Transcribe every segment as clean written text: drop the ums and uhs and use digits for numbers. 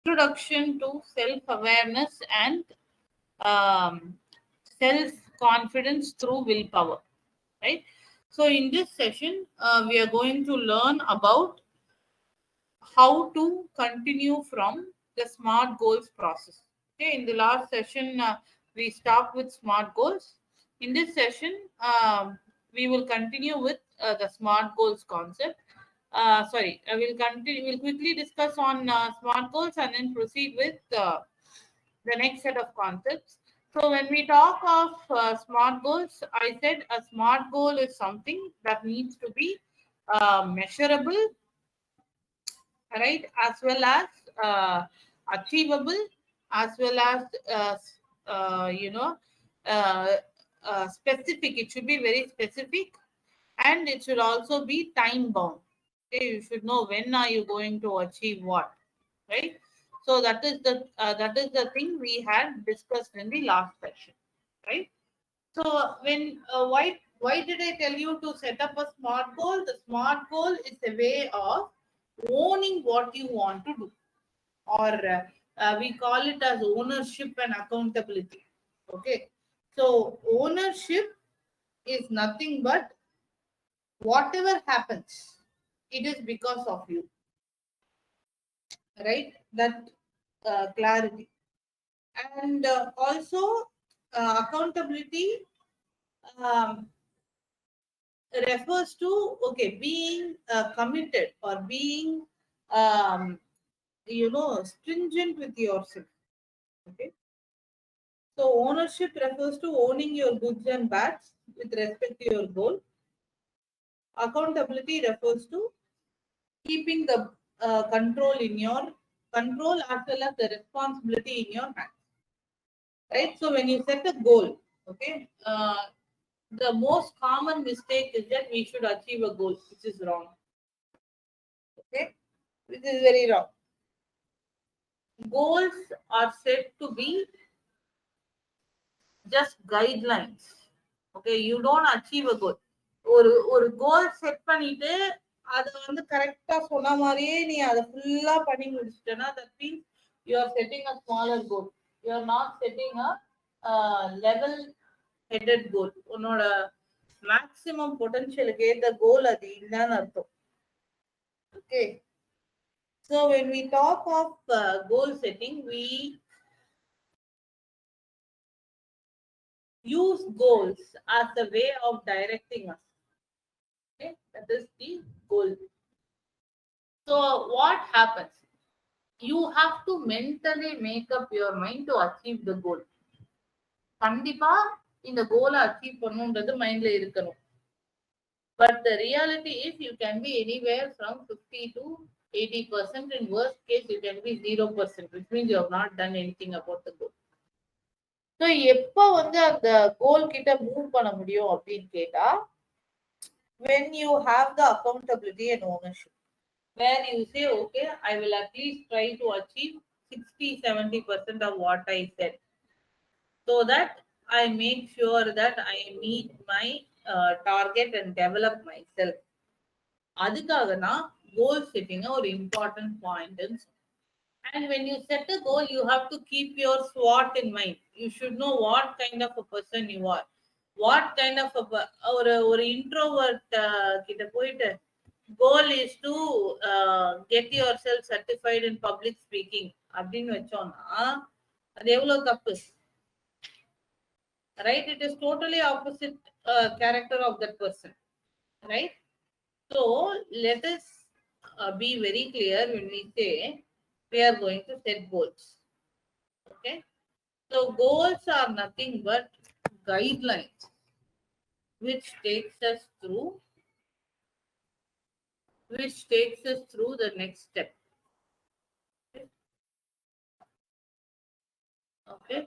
introduction to self-awareness and um, self-confidence through willpower, right? So in this session, we are going to learn about how to continue from the SMART goals process. Okay, in the last session, we stopped with SMART goals. In this session, we will continue with the SMART goals concept. Sorry, I will continue. We'll quickly discuss on SMART goals and then proceed with the next set of concepts. So when we talk of SMART goals, I said a SMART goal is something that needs to be measurable, right, as well as achievable, as well as you know uh, specific. It should be very specific, and it should also be time bound. Okay, you should know when are you going to achieve what, right? So that is the thing we had discussed in the last session, right? So when why did I tell you to set up a SMART goal? The SMART goal is a way of owning what you want to do, or we call it as ownership and accountability. Okay, so ownership is nothing but whatever happens, it is because of you, right? That clarity, and also accountability um, refers to, okay, being committed or being um, stringent with yourself. Okay, so ownership refers to owning your goods and bads with respect to your goal. Accountability refers to keeping the control in your control as well as the responsibility in your hands, right? So when you set a goal, okay, the most common mistake is that we should achieve a goal, which is wrong. Okay, which is very wrong. Goals are said to be just guidelines. Okay, you don't achieve a goal. ஒரு ஒரு goal set பண்ணிட்டு அதை வந்து கரெக்டா சொன்ன மாதிரியே நீ அதை ஃபுல்லா பண்ணி முடிச்சிட்டேன்னா that means you are setting a smaller goal. You are not setting a level headed goal. உன்னோட மேக்சிமம் பொட்டன்ஷியலுக்கு ஏற்ற கோல் அது இல்லைன்னு அர்த்தம். Okay, so when we talk of goal setting, we use goals as a way of directing us. Okay, that is the goal. So what happens? You have to mentally make up your mind to achieve the goal. கண்டிப்பா இந்த கோலை achieve பண்ணுன்றது மைண்ட்ல இருக்கணும். But the reality is you can be anywhere from 50 to 80%. In worst case, you can be 0%, which means you have not done anything about the goal. So எப்போ வந்து அந்த கோல் கிட்ட move பண்ண முடியும் அப்படின்னு கேட்டா, when you have the accountability and ownership, where you say, okay, I will at least try to achieve 60-70% of what I said, so that I make sure that I meet my target and develop myself. அதுக்காக தான் கோல் setting ஒரு important point. And when you set a goal, you have to keep your SWOT in mind. You should know what kind of a person you are. What kind of a ஒரு introvert கிட்ட போயிட்டு goal is to get yourself certified in public speaking அப்படின்னு வச்சோம்னா அது எவ்வளவு தப்பு, right? It is totally opposite character of that person, right? So let us be very clear when we say we are going to set goals. Okay, so goals are nothing but guidelines which takes us through the next step. Okay,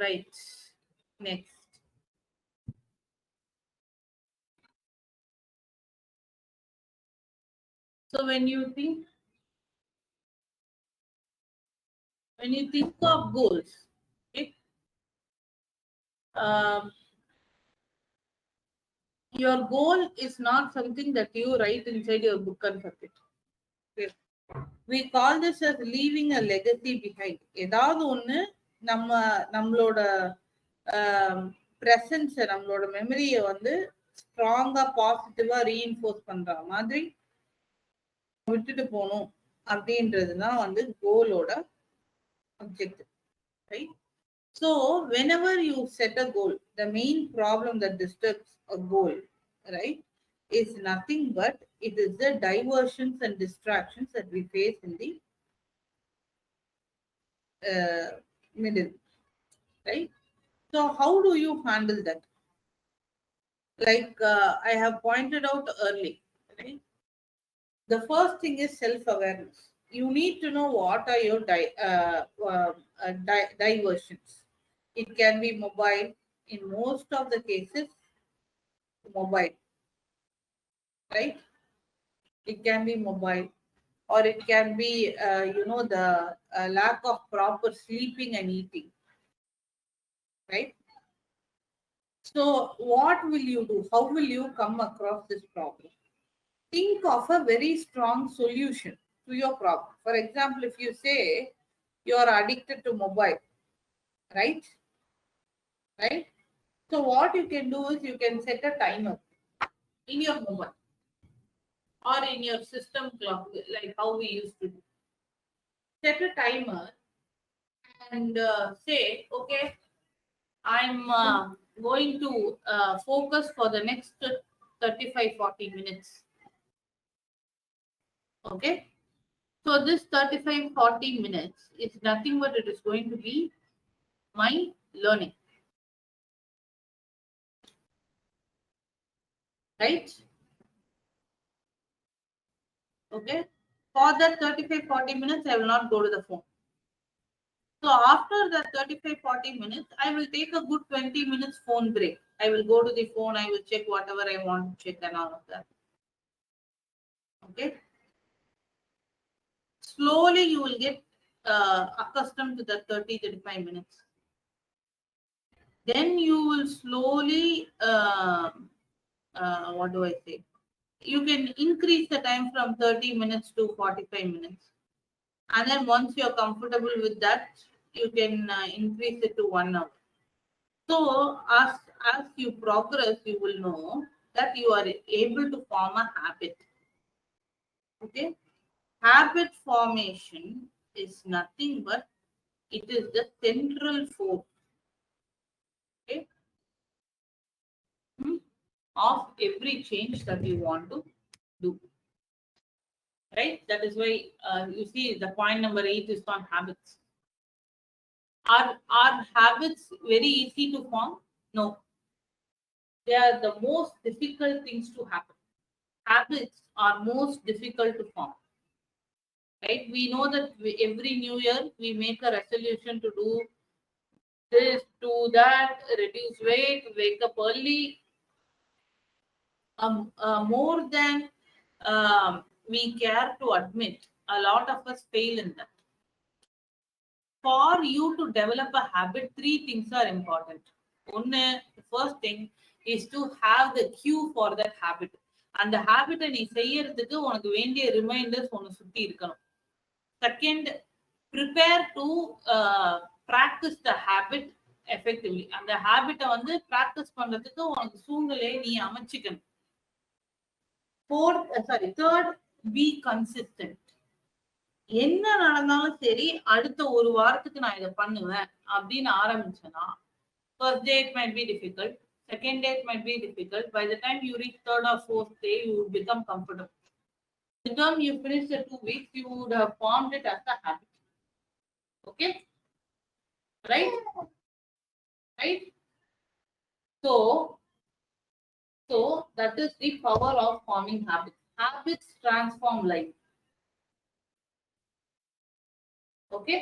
right. Next. So when you think of goals, okay, um, Your goal is not something that you write inside your book and forget. Okay. We call this as leaving a legacy behind. ஏதாவது ஒண்ணு நம்ம நம்மளோட presence நம்மளோட மெமரியை வந்து ஸ்ட்ராங்கா பாசிட்டிவா reinforce பண்ற மாதிரி விட்டுட்டு போகணும் அப்படின்றதுதான் வந்து கோலோட objective, right? So whenever you set a goal, the main problem that disturbs a goal, right, is nothing but it is the diversions and distractions that we face in the middle, right? So how do you handle that? Like I have pointed out early, right? The first thing is self-awareness. You need to know what are your diversions. It can be mobile. In most of the cases, mobile, right? It can be mobile, or it can be the lack of proper sleeping and eating, right? So what will you do? How will you come across this problem? Think of a very strong solution to your problem. For example, if you say you are addicted to mobile, right? Right? So what you can do is you can set a timer in your mobile or in your system clock, like how we used to do. Set a timer and say, okay, I'm going to focus for the next 35-40 minutes. Okay. So this 35-40 minutes is nothing but it is going to be my learning. Right? Okay. For that 35-40 minutes, I will not go to the phone. So after that 35-40 minutes, I will take a good 20 minutes phone break. I will go to the phone, I will check whatever I want to check and all of that. Okay. Slowly you will get accustomed to the 30-35 minutes. Then you will slowly, what do I say? You can increase the time from 30 minutes to 45 minutes. And then once you're comfortable with that, you can increase it to 1 hour. So as you progress, you will know that you are able to form a habit. Okay. Habit formation is nothing but it is the central force, okay, of every change that you want to do. Right? That is why you see the point number 8 is on habits. Are habits very easy to form? No. They are the most difficult things to happen. Habits are most difficult to form. Right? We know that every new year we make a resolution to do this, do that, reduce weight, wake up early. More than we care to admit, a lot of us fail in that. For you to develop a habit, 3 things are important. One, the first thing is to have the cue for that habit. And the habit நீ செய்யறதுக்கு உனக்கு வேண்டிய reminders ஒன்று சுத்தி இருக்கணும். Second, prepare to practice the habit effectively. அந்த ஹேபிட்டை வந்து practice பண்றதுக்கு உனக்கு சூழ்நிலையை நீ அமைச்சிக்கணும். Third, be consistent. என்ன நடந்தாலும் சரி அடுத்த ஒரு வாரத்துக்கு நான் இதை பண்ணுவேன் அப்படின்னு ஆரம்பிச்சேன்னா, first day it might be difficult, second day it might be difficult. By the time you reach third or fourth day, you will become comfortable. By the time you finish the 2 weeks, you would have formed it as a habit. Okay? Right? Right? So that is the power of forming habits. Habits transform life. Okay?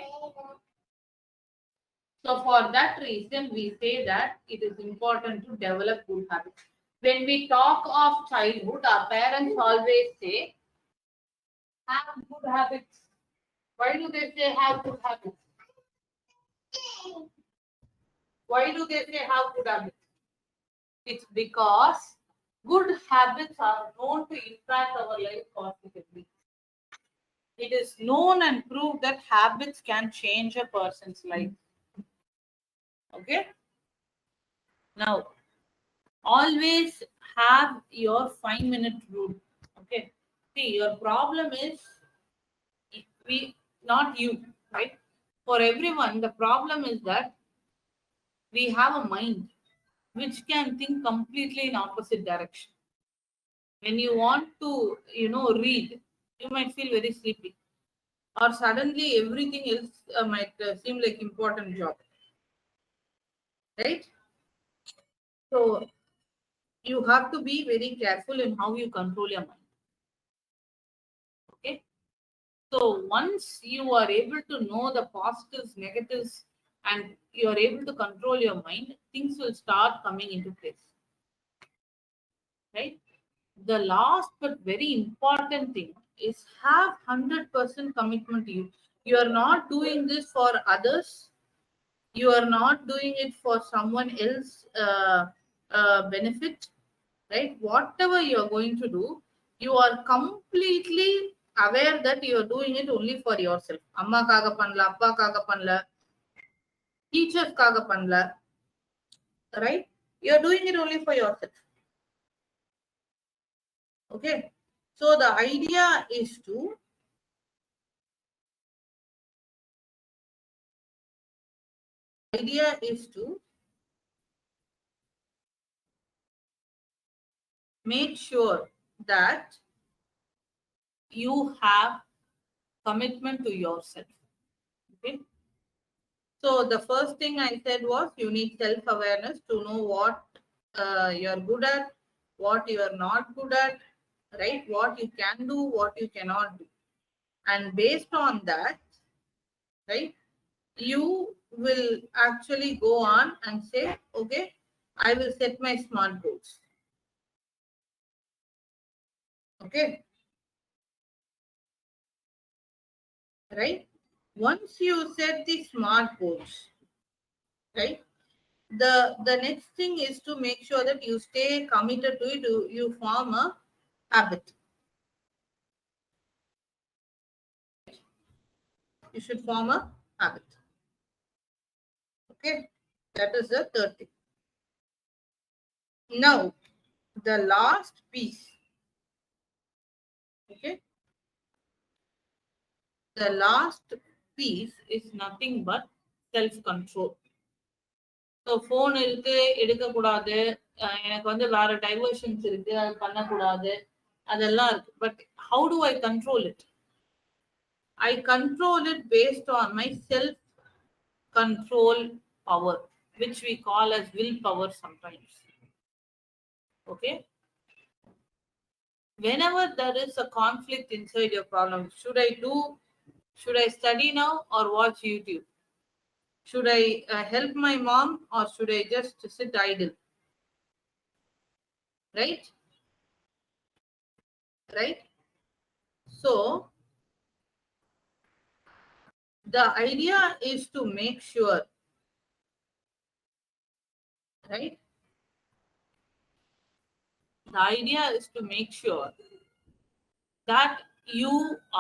So for that reason, we say that it is important to develop good habits. When we talk of childhood, our parents always say, have good habits. Why do they say have good habits? Why do they say have good habits? It's because Good habits are known to impact our life positively. It is known and proved that habits can change a person's life. Okay. Now, always have your 5-minute rule. Okay. See, your problem is we not you, right? For everyone, the problem is that we have a mind which can think completely in opposite direction. When you want to, read, you might feel very sleepy, or suddenly everything else might seem like important job, right? So you have to be very careful in how you control your mind. Okay. So once you are able to know the positives, negatives, and you are able to control your mind, things will start coming into place. Right? The last but very important thing is have 100% commitment to you. You are not doing this for others. You are not doing it for someone else benefit, right? Whatever you are going to do, you are completely aware that you are doing it only for yourself. அம்மாக்காக பண்ணல, அப்பாக்காக பண்ணல, டீச்சர்ஸ்க்காக பண்ணல, right? You are doing it only for yourself. Okay. So the idea is to make sure that you have commitment to yourself. Okay. So the first thing I said was you need self-awareness to know what you're good at, what you are not good at, right? What you can do, what you cannot do. And based on that, right, you will actually go on and say, okay, I will set my SMART goals. Okay. Right? Once you set the SMART goals, right? The next thing is to make sure that you stay committed to it, you form a habit. You should form a habit. Okay, that is the third thing. Now, the last piece. Okay, the last piece is nothing but self-control. So phone இருக்கு, எடுக்கக்கூடாது, எனக்கு வந்து வேற diversions இருக்கு, அது பண்ணக்கூடாது, அதெல்லாம் இருக்கு. But how to I control it? I control it based on my self-control power, which we call as willpower sometimes. Okay? Whenever there is a conflict inside your problem, should I study now or watch YouTube? Should I help my mom or should I just sit idle? Right? Right? So, the idea is to make sure, right? The idea is to make sure that you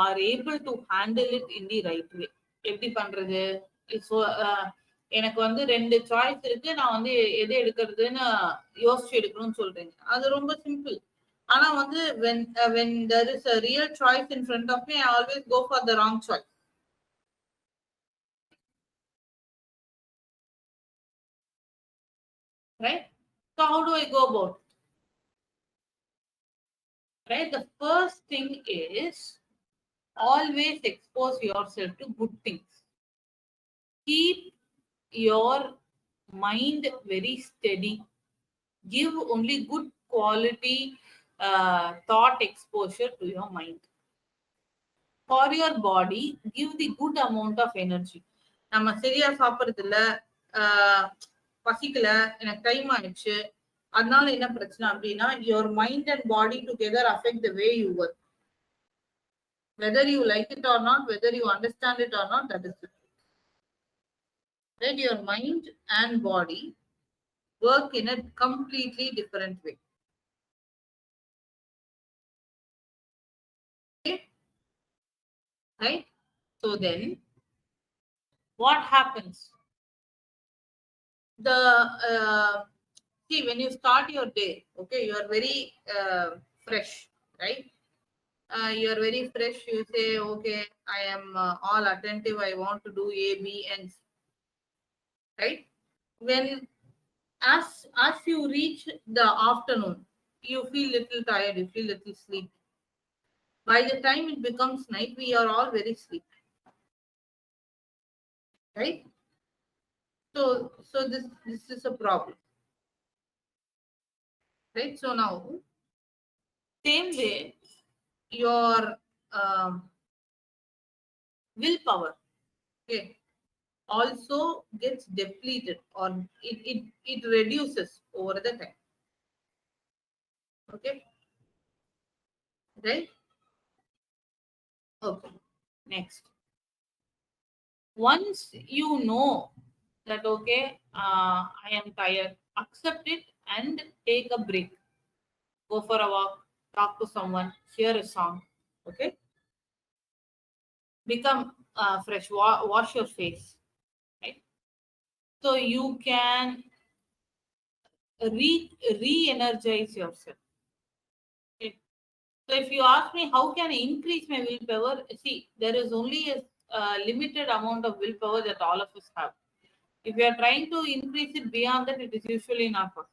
are able to handle it in the right way. எப்படி பண்றது? So எனக்கு வந்து 2 choice இருக்கு, நான் வந்து எது எடுக்கிறதுன்னு யோசிச்சு எடுக்கணும்னு சொல்றீங்க. அது ரொம்ப சிம்பிள். ஆனா வந்து when there is a real choice in front of me, I always go for the wrong choice. Right? So how do I go about it? Right? The first thing is always expose yourself to good things. Keep your mind very steady. Give only good quality thought exposure to your mind. For your body, give the good amount of energy. நம்ம சரியா சாப்பிடுறது இல்ல, பசிக்கல, எனக்கு time ஆயிடுச்சு, அதனால என்ன பிரச்சனை அப்படின்னா your mind and body together affect the way you work. Whether you like it or not, whether you understand it or not, that is it. Right? Your mind and body work in a completely different way. right? So then what happens? See, when you start your day, okay, you are very fresh, right? You are very fresh. You say, okay, I am all attentive. I want to do A, B, and C, right? When as you reach the afternoon, you feel little tired. You feel little sleepy. By the time it becomes night, we are all very sleepy, right? So this is a problem, right? So now, same way, your willpower, okay, also gets depleted, or it reduces over the time. Okay, right? Okay. Next, once you know that, okay, I am tired, accept it and take a break. Go for a walk, talk to someone, hear a song. Okay, become fresh, wash your face, right? So you can re-energize yourself. Okay. So if you ask me how can I increase my willpower, see, there is only a limited amount of willpower that all of us have. If you are trying to increase it beyond that, it is usually not possible,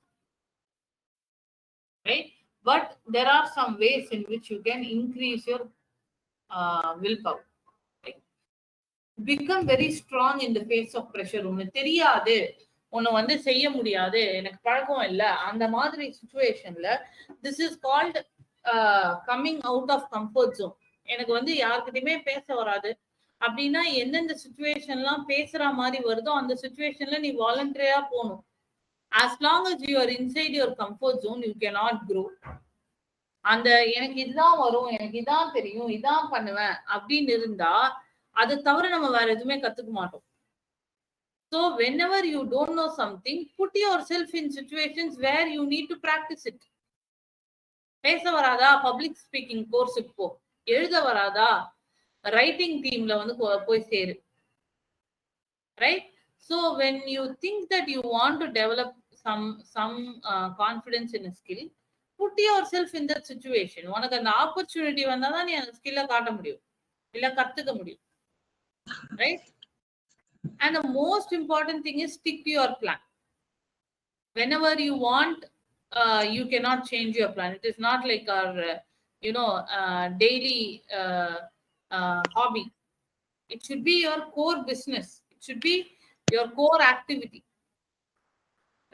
right? But there are some ways in which you can increase your willpower. Right? Become very strong in the face of pressure. உனக்கு தெரியாது, உன்னை வந்து செய்ய முடியாது, எனக்கு பழக்கம் இல்லை, அந்த மாதிரி சுச்சுவேஷன்ல this is called coming out of comfort zone. எனக்கு வந்து யாருக்கிட்டையுமே பேச வராது அப்படின்னா, எந்தெந்த சுச்சுவேஷன்லாம் பேசுற மாதிரி வருதோ அந்த சுச்சுவேஷன்ல நீ வாலண்டரியா போகணும். as long as you are inside your comfort zone, you cannot grow. அந்த எனக்கு இதுதான் வரும், எனக்கு இதான் தெரியும், இதான் பண்ணுவேன் அப்படின்னு இருந்தா அதை தவிர நம்ம வேற எதுவுமே கத்துக்க மாட்டோம். So whenever you don't know something, put yourself in situations where you need to practice it. பேச வராதா, பப்ளிக் ஸ்பீக்கிங் கோர்ஸுக்கு போ. எழுத வராதா, ரைட்டிங் டீம்ல வந்து போய் சேரு, right? So when you think that you want to develop some confidence in a skill, put yourself in that situation. உனக்கு அந்த ஆப்பர்ச்சுனிட்டி வந்தாதான் நீ அந்த ஸ்கில்ல காட்ட முடியும், இல்ல கத்துக்க முடியும், right? And the most important thing is stick to your plan. Whenever you want, you cannot change your plan. It is not like our daily hobby. It should be your core business. It should be your core activity,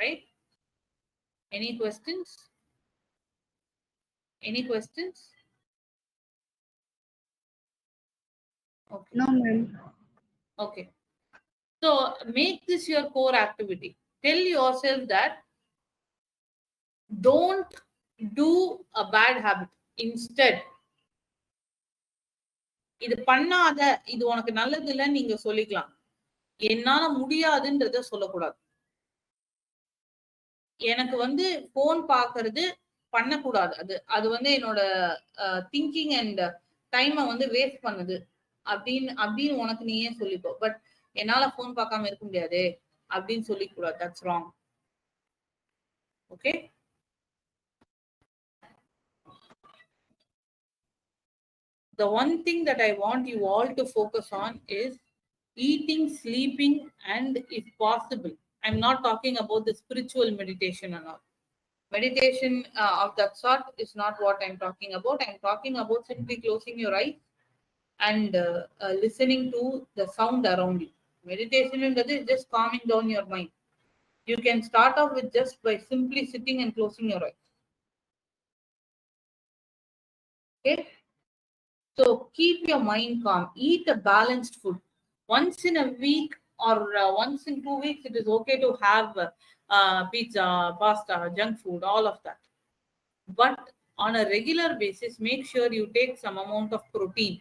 right? Any questions? Any questions? Okay. No, ma'am. Okay. So make this your core activity. Tell yourself that don't do a bad habit. Instead, இது பண்ணாத, இது உனக்கு நல்லது இல்லைன்னு நீங்க சொல்லிக்கலாம். என்னால முடியாதுன்றத சொல்லக்கூடாது. எனக்கு வந்து போன் பாக்குறது பண்ணக்கூடாது, அது அது வந்து என்னோட திங்கிங் அண்ட் டைமை வந்து வேஸ்ட் பண்ணுது அப்படின்னு உனக்கு நீயே சொல்லிப்போ. பட் என்னால போன் பார்க்காம இருக்க முடியாது அப்படின்னு சொல்லிக்கூடாது. That's wrong. Okay. The one thing that I want you all to focus on is eating, sleeping, and if possible, I'm not talking about the spiritual meditation and all. Meditation of that sort is not what I'm talking about. I'm talking about simply closing your eyes and listening to the sound around you. Meditation is just calming down your mind. You can start off with just by simply sitting and closing your eyes. Okay. So keep your mind calm. Eat a balanced food. Once in a week or once in 2 weeks, it is okay to have pizza, pasta, junk food, all of that. But on a regular basis, make sure you take some amount of protein.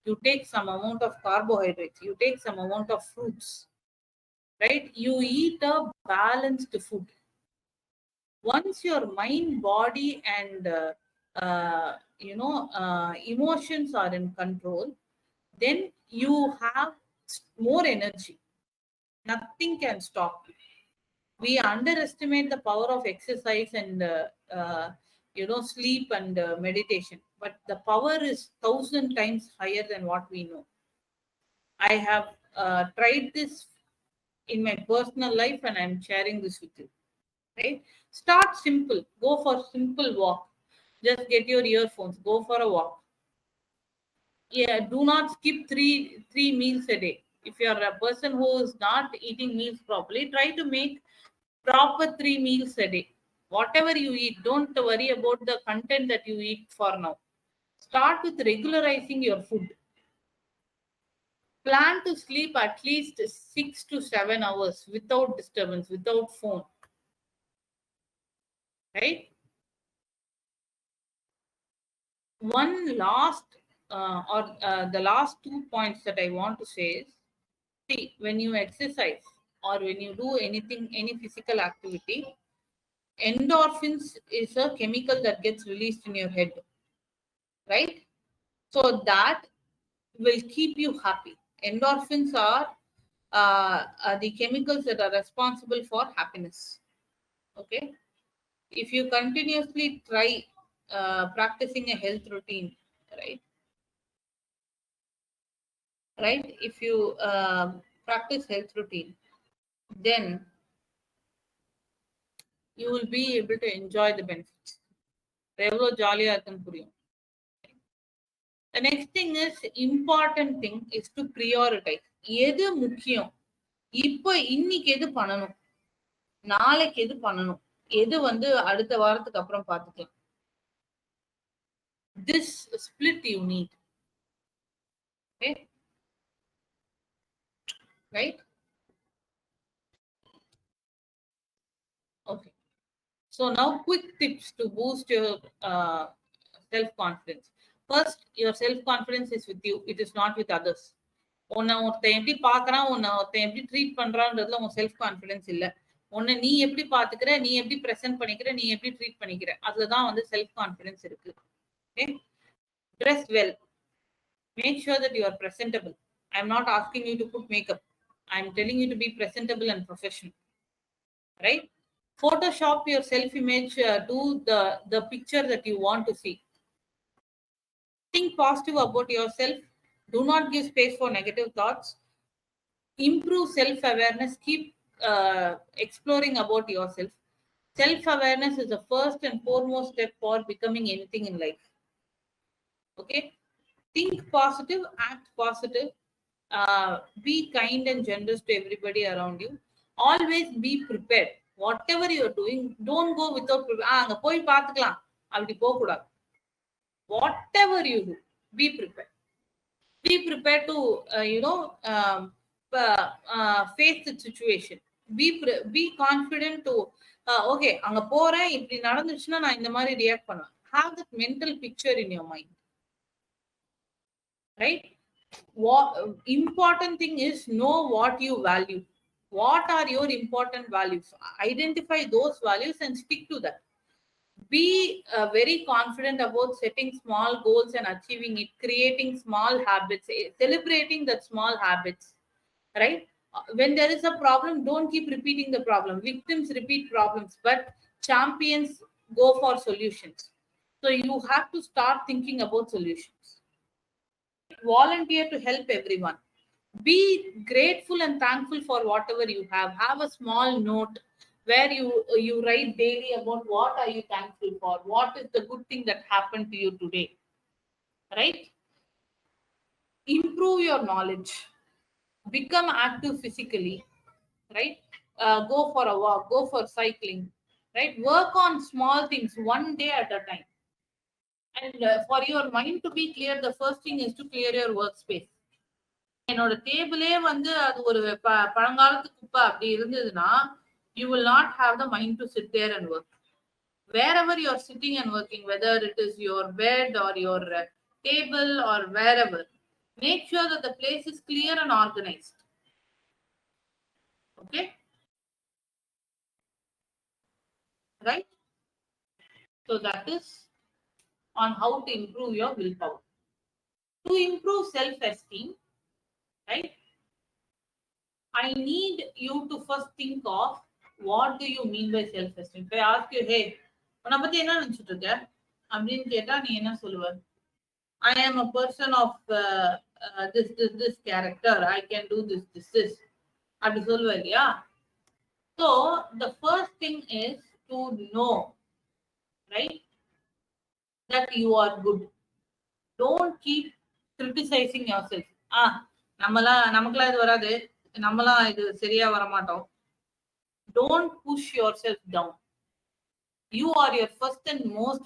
You take some amount of carbohydrates. You take some amount of fruits. Right? You eat a balanced food. Once your mind, body, and emotions are in control, then you have more energy. Nothing can stop you. We underestimate the power of exercise and sleep and meditation, but the power is 1,000 times higher than what we know. I have tried this in my personal life, and I'm sharing this with you. Right? Start simple. Go for simple walk. Just get your earphones. Go for a walk. Yeah, do not skip three meals a day. If you are a person who is not eating meals properly, try to make proper 3 meals a day. Whatever you eat, don't worry about the content that you eat for now. Start with regularizing your food. Plan to sleep at least 6 to 7 hours without disturbance, without phone. Right? One last or the last 2 points that I want to say is, see, when you exercise or when you do anything, any physical activity, endorphins is a chemical that gets released in your head, right? So that will keep you happy. Endorphins are the chemicals that are responsible for happiness. Okay. If you continuously try practicing a health routine, right? Right. If you practice health routine, then you will be able to enjoy the benefits. எவ்வளோ ஜாலியா இருக்குன்னு புரியும். The next thing is, important thing is to prioritize. எது முக்கியம்? இப்போ இன்னைக்கு எது பண்ணணும்? நாளைக்கு எது பண்ணணும்? எது அடுத்த வாரத்துக்கு அப்புறம் பார்த்துக்கலாம். This split you need. Okay? Right? Okay. So now quick tips to boost your self-confidence. First, your self-confidence is with you. It is not with others. உன்னை ஒருத்தன் எப்படி பார்க்கறான், உன்னை ஒருத்தன் எப்படி ட்ரீட் பண்றான்றதுல உன் செல்ஃப் கான்ஃபிடன்ஸ் இல்ல. உன்னை நீ எப்படி பாத்துக்கிற, நீ எப்படி பிரசன்ட் பண்ணிக்கிற, நீ எப்படி ட்ரீட் பண்ணிக்கிற, அதுலதான் செல்ஃப் கான்ஃபிடன்ஸ் இருக்கு. Okay? Dress well. Make sure that you are presentable. I'm not asking you to put makeup. I'm telling you to be presentable and professional. Right? Photoshop your self-image to the picture that you want to see. Think positive about yourself. Do not give space for negative thoughts. Improve self-awareness. Keep exploring about yourself. Self-awareness is the first and foremost step for becoming anything in life. Okay? Think positive, act positive, be kind and generous to everybody around you. Always be prepared. Whatever you're doing, don't go without அங்க போய் பார்த்துக்கலாம் அப்படி போக கூடாது. Whatever you do, be prepared. Be prepared to face the situation. Be confident to okay, அங்க போறேன், இப்படி நடந்துச்சுன்னா நான் இந்த மாதிரி ரியாக்ட் பண்ணுவேன். Have that mental picture in your mind. Right? What important thing is, know what you value. What are your important values? Identify those values and stick to that. Be very confident about setting small goals and achieving it, creating small habits, celebrating that small habits. Right? When there is a problem, don't keep repeating the problem. Victims repeat problems, but champions go for solutions. So you have to start thinking about solutions. Volunteer to help everyone. Be grateful and thankful for whatever you have. Have a small note where you write daily about what are you thankful for, what is the good thing that happened to you today. Right? Improve your knowledge. Become active physically. Right? Go for a walk, go for cycling. Right? Work on small things one day at a time. And for your mind to be clear, the first thing is to clear your workspace. என்னோட டேபிளே அது ஒரு பழங்காலத்து குப்பை அப்படி இருந்ததுன்னா, you will not have the mind to sit there and work. Wherever you are sitting and working, whether it is your bed or your table or wherever, make sure that the place is clear and organized. Okay? Right? So that is on how to improve your willpower. To improve self-esteem, right? I need you to first think of what do you mean by self-esteem. If I ask you, hey, உன்னை பத்தி என்ன நினைச்சிட்டு இருக்க அப்படின்னு கேட்டா நீ என்ன சொல்லுவ? I am a person of this character. I can do this. அப்படி சொல்லுவ இல்லையா? So the first thing is to know, right, that you are good. Don't keep criticizing yourself. நமக்கெல்லாம் இது வராது, நம்மலாம் இது சரியா வர மாட்டோம். Don't push yourself down. You are your first and most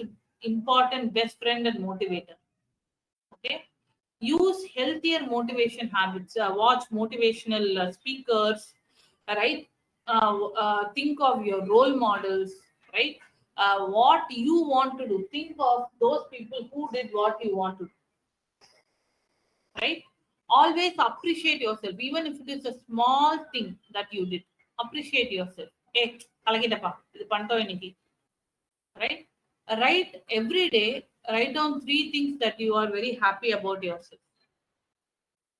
important best friend and motivator. Okay, use healthier motivation habits. Watch motivational speakers, right? Think of your role models, right? What you want to do, think of those people who did what you want to do, right? Always appreciate yourself, even if it is a small thing that you did. Appreciate yourself. Hey, kalagidappa idu pantom iniki, right? Write every day, write down 3 things that you are very happy about yourself.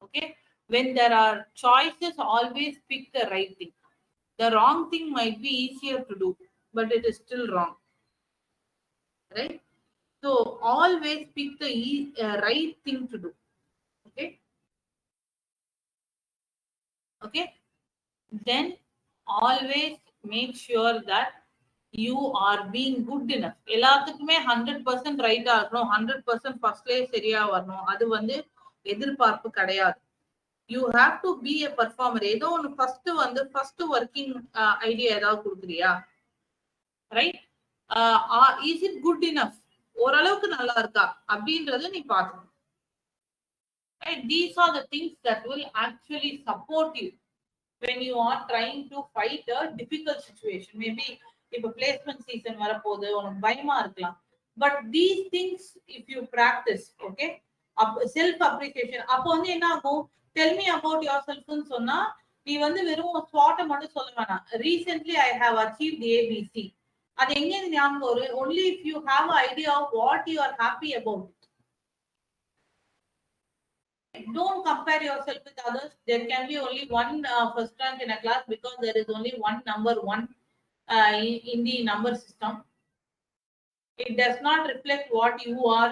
Okay, when there are choices, always pick the right thing. The wrong thing might be easier to do, but it is still wrong, right? So always pick the right thing to do. Okay, okay, then always make sure that you are being good enough. எல்லாத்துக்குமே 100% ரைட்டா இருக்கணும், 100% ஃபர்ஸ்ட்லயே சரியா வரணும், அது வந்து எதிர்பார்ப்பு கிடையாது. You have to be a performer. ஏதோ ஒன்று ஃபர்ஸ்ட் ஒர்க்கிங் ஐடியா ஏதாவது கொடுக்குறியா, right? Is it good enough? ஓரளவுக்கு நல்லா இருக்கா அப்படின்றத நீ பார்க்கணும். Right? These are the things that will actually support you when you are trying to fight a difficult situation. Maybe இப்ப பிளேஸ்மெண்ட் சீசன் வரப்போகுது, உனக்கு பயமா இருக்கலாம். But these things if you practise, okay, self appreciation, அப்போ வந்து என்ன ஆகும்? Tell me about your செல்ஃப்னு சொன்னா நீ வந்து வெறும் ஸ்பாட்டை மட்டும் சொல்ல வேணாம். Recently I have achieved ABC. அது எங்க ஞாபகம் வரும்? Only if you have idea of what you are happy about. Don't compare yourself with others. There can be only one first rank in a class because there is only one number one in the number system. It does not reflect what you are.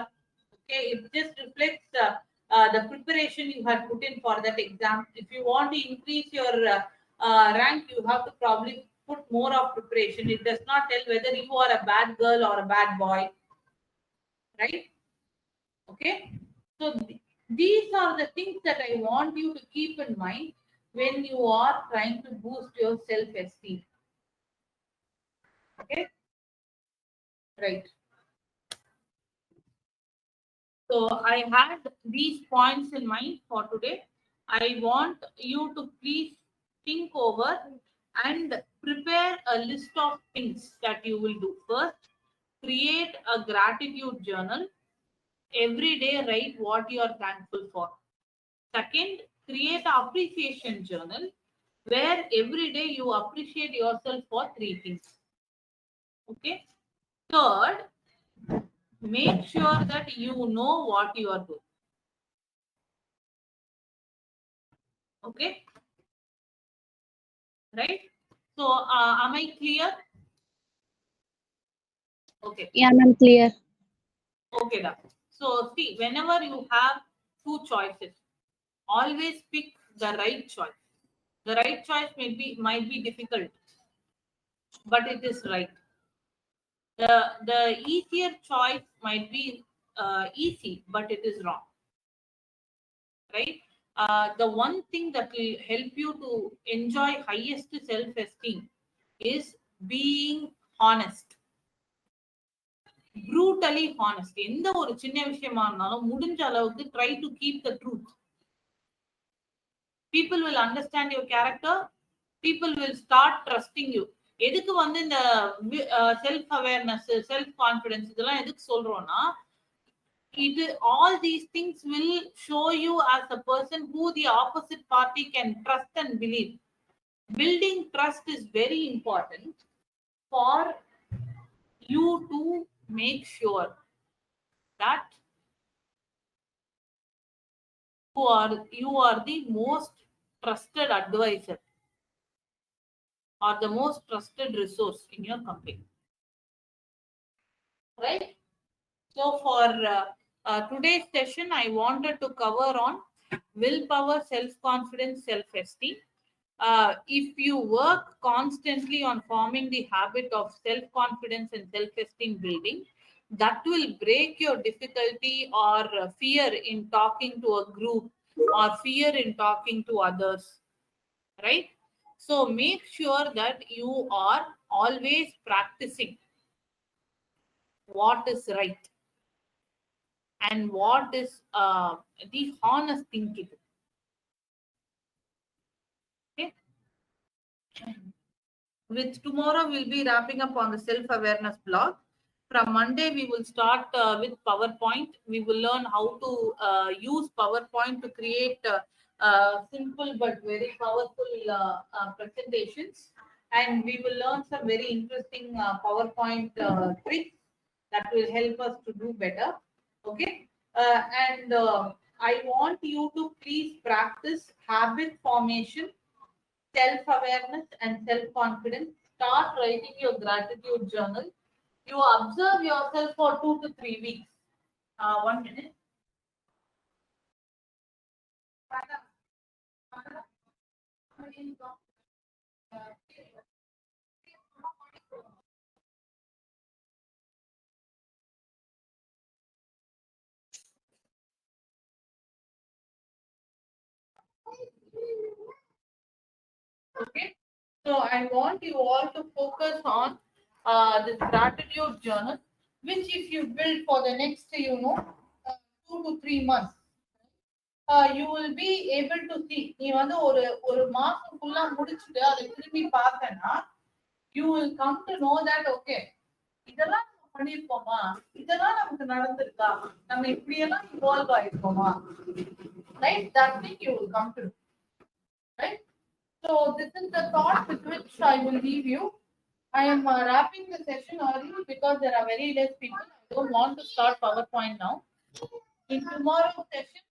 Okay, it just reflects the preparation you had put in for that exam. If you want to increase your rank, you have to probably put more of preparation. It does not tell whether you are a bad girl or a bad boy, right? Okay, so these are the things that I want you to keep in mind when you are trying to boost your self-esteem. Okay, right. So I had these points in mind for today. I want you to please think over and prepare a list of things that you will do. First, create a gratitude journal. Every day, write what you are thankful for. Second, create an appreciation journal where every day you appreciate yourself for 3 things. Okay. Third, make sure that you know what you are doing. Okay. Right. So, am I clear? Okay. Yeah, I'm clear. Okay, da. So, see, whenever you have 2 choices, always pick the right choice. The right choice might be difficult, but it is right. The easier choice might be easy, but it is wrong, right? The one thing that will help you to enjoy highest self-esteem is being honest, brutally honest. எந்த ஒரு சின்ன விஷயமா இருந்தாலும் முடிஞ்ச அளவுக்கு try to keep the truth. People will understand your character. People will start trusting you. எதுக்கு வந்து இந்த செல்ஃப் அவேர்னஸ், செல்ஃப் கான்ஃபிடன்ஸ் இதெல்லாம் எதுக்கு சொல்றோம்னா, all these things will show you as a person who the opposite party can trust and believe. Building trust is very important for you to make sure that you are the most trusted advisor or the most trusted resource in your company, right? So for today's session, I wanted to cover on willpower, self-confidence, self-esteem. If you work constantly on forming the habit of self-confidence and self-esteem building, that will break your difficulty or fear in talking to a group or fear in talking to others, right? So make sure that you are always practicing what is right and what is the honest thinking. Okay. With tomorrow, we'll be wrapping up on the self-awareness blog. From Monday, we will start with PowerPoint. We will learn how to use PowerPoint to create simple but very powerful presentations. And we will learn some very interesting PowerPoint tricks that will help us to do better. Okay. And I want you to please practice habit formation, self-awareness, and self-confidence. Start writing your gratitude journal. You observe yourself for 2 to 3 weeks. 1 minute. Okay. So I want you all to focus on this gratitude journal, which if you build for the next, 2 to 3 months, you will be able to see. நீ வந்து ஒரு மாசம் ஃபுல்லா முடிச்சுட்டு அதை திரும்பி பார்த்தேன்னா you will come to know that okay, இதெல்லாம் நம்ம பண்ணிருக்கோமா, இதெல்லாம் நமக்கு நடந்திருக்கா, நம்ம இப்படியெல்லாம் involve ஆயிருக்கோமா, right? That thing you will come to, right? So this is the thought with which I will leave you. I am wrapping the session early because there are very less people. I don't want to start PowerPoint now. In tomorrow's session,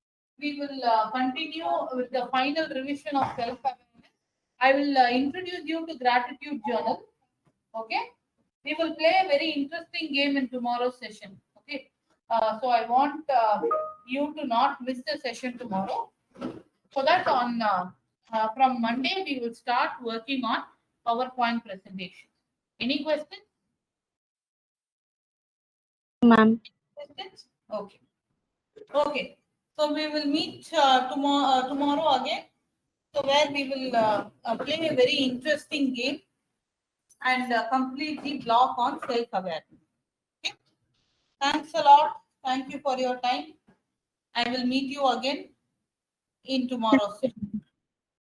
we will continue with the final revision of self-awareness. I will introduce you to gratitude journal. Okay. We will play a very interesting game in tomorrow's session. Okay. So I want you to not miss the session tomorrow. So that on from Monday, we will start working on PowerPoint presentation. Any questions? Ma'am. Questions? Okay. Okay. So we will meet tomorrow again. So where we will play a very interesting game and complete the block on self-awareness. Okay. Thanks a lot. Thank you for your time. I will meet you again in tomorrow's session.